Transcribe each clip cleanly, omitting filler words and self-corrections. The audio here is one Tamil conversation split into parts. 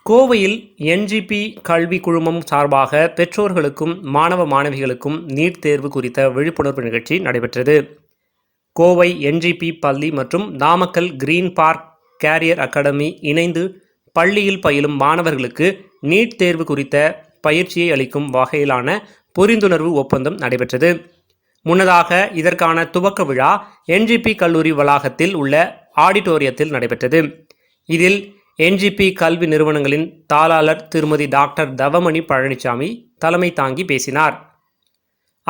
கோவையில் என்ஜிபி கல்வி குழுமம் சார்பாக பெற்றோர்களுக்கும் மாணவ மாணவிகளுக்கும் நீட் தேர்வு குறித்த விழிப்புணர்வு நிகழ்ச்சி நடைபெற்றது. கோவை என்ஜிபி பள்ளி மற்றும் Namakkal green park career academy இணைந்து பள்ளியில் பயிலும் மாணவர்களுக்கு நீட் தேர்வு குறித்த பயிற்சியை அளிக்கும் வகையிலான புரிந்துணர்வு ஒப்பந்தம் நடைபெற்றது. முன்னதாக இதற்கான துவக்க விழா என்ஜிபி கல்லூரி வளாகத்தில் உள்ள ஆடிட்டோரியத்தில் நடைபெற்றது. இதில் என்ஜிபி கல்வி நிறுவனங்களின் தாளாளர் திருமதி டாக்டர் தவமணி பழனிசாமி தலைமை தாங்கி பேசினார்.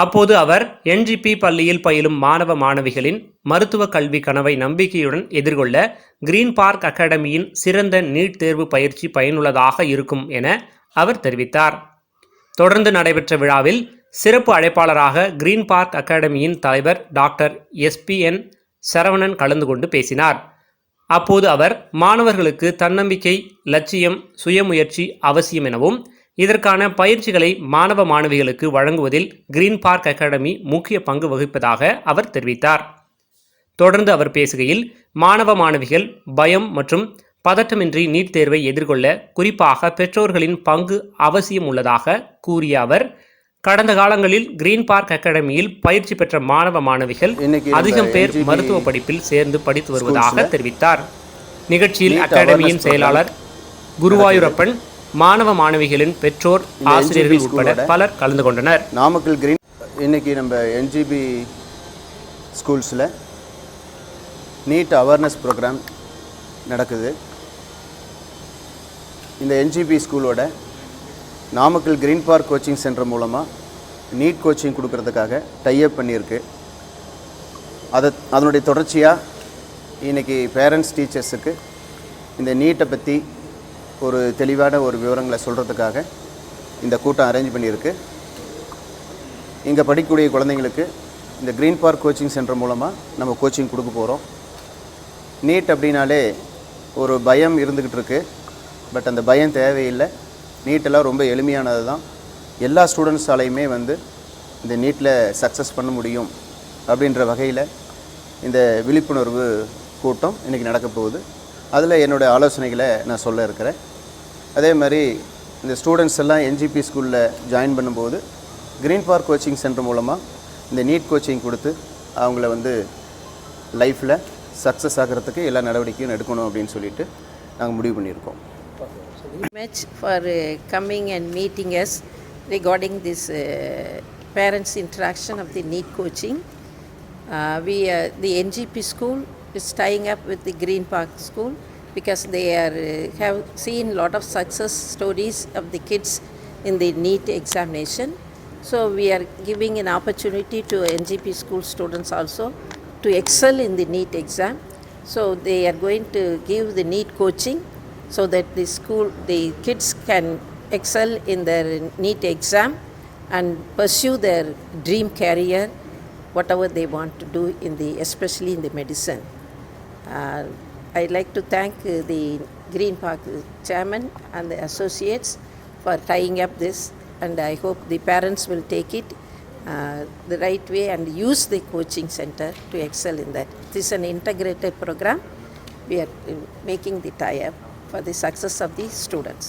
அப்போது அவர் என்ஜிபி பள்ளியில் பயிலும் மாணவ மாணவிகளின் மருத்துவ கல்வி கனவை நம்பிக்கையுடன் எதிர்கொள்ள கிரீன் பார்க் அகாடமியின் சிறந்த நீட் தேர்வு பயிற்சி பயனுள்ளதாக இருக்கும் என அவர் தெரிவித்தார். தொடர்ந்து நடைபெற்ற விழாவில் சிறப்பு அழைப்பாளராக கிரீன் பார்க் அகாடமியின் தலைவர் டாக்டர் SPN சரவணன் கலந்து கொண்டு பேசினார். அப்போது அவர் மாணவர்களுக்கு தன்னம்பிக்கை, லட்சியம், சுயமுயற்சி அவசியம் எனவும் இதற்கான பயிற்சிகளை மாணவ மாணவிகளுக்கு வழங்குவதில் கிரீன் பார்க் அகாடமி முக்கிய பங்கு வகிப்பதாக அவர் தெரிவித்தார். தொடர்ந்து அவர் பேசுகையில் மாணவ மாணவிகள் பயம் மற்றும் பதட்டமின்றி நீட் தேர்வை எதிர்கொள்ள குறிப்பாக பெற்றோர்களின் பங்கு அவசியம் உள்ளதாக கூறிய அவர், கடந்த காலங்களில் கிரீன் பார்க் அகாடமியில் பயிற்சி பெற்ற மாணவ மாணவிகள் அதிகம் பேர் மருத்துவ படிப்பில் சேர்ந்து படித்து வருவதாக தெரிவித்தார். நிகழ்ச்சியில் அகாடமியின் செயலாளர் குருவாயூரப்பன், மாணவ மாணவிகளின் பெற்றோர், ஆசிரியர்கள் உட்பட பலர் கலந்து கொண்டனர். நாமக்கல் கிரீன் இன்னைக்கு நம்ம என்ஜிபி ஸ்கூல்ஸில் நீட் அவேர்னஸ் ப்ரோக்ராம் நடக்குது. இந்த என்ஜிபி ஸ்கூலோட Namakkal green park coaching centre மூலமாக நீட் கோச்சிங் கொடுக்கறதுக்காக டைஅப் பண்ணியிருக்கு. அதனுடைய தொடர்ச்சியாக இன்றைக்கி பேரண்ட்ஸ் டீச்சர்ஸுக்கு இந்த நீட்டை பற்றி ஒரு தெளிவான ஒரு விவரங்களை சொல்கிறதுக்காக இந்த கூட்டம் அரேஞ்ச் பண்ணியிருக்கு. இங்கே படிக்கக்கூடிய குழந்தைங்களுக்கு இந்த கிரீன் பார்க் கோச்சிங் சென்டர் மூலமாக நம்ம கோச்சிங் கொடுக்க போகிறோம். நீட் அப்படின்னாலே ஒரு பயம் இருந்துக்கிட்டு இருக்குது. பட் அந்த பயம் தேவையில்லை. நீட்டெல்லாம் ரொம்ப எளிமையானது தான். எல்லா ஸ்டூடெண்ட்ஸாலையுமே இந்த நீட்டில் சக்ஸஸ் பண்ண முடியும் அப்படின்ற வகையில் இந்த விழிப்புணர்வு கூட்டம் இன்றைக்கி நடக்க போகுது. அதில் என்னோடய ஆலோசனைகளை நான் சொல்ல இருக்கிறேன். அதே மாதிரி இந்த ஸ்டூடெண்ட்ஸ் எல்லாம் என்ஜிபி ஸ்கூலில் ஜாயின் பண்ணும்போது கிரீன் பார்க் கோச்சிங் சென்டர் மூலமாக இந்த நீட் கோச்சிங் கொடுத்து அவங்கள லைஃப்பில் சக்ஸஸ் ஆகிறதுக்கு எல்லா நடவடிக்கையும் எடுக்கணும் அப்படின்னு சொல்லிட்டு நாங்கள் முடிவு பண்ணியிருக்கோம். Much for coming and meeting us regarding this parents interaction of the NEET coaching. The NGP school is tying up with the Green Park school because they have seen a lot of success stories of the kids in the NEET examination. So we are giving an opportunity to NGP school students also to excel in the NEET exam. So they are going to give the NEET coaching so that the kids can excel in their NEET exam and pursue their dream career, whatever they want to do especially in the medicine. I'd like to thank the Green Park chairman and the associates for tying up this, and I hope the parents will take it the right way and use the coaching center to excel in that. This is an integrated program. We are making the tie-up for the success of the students.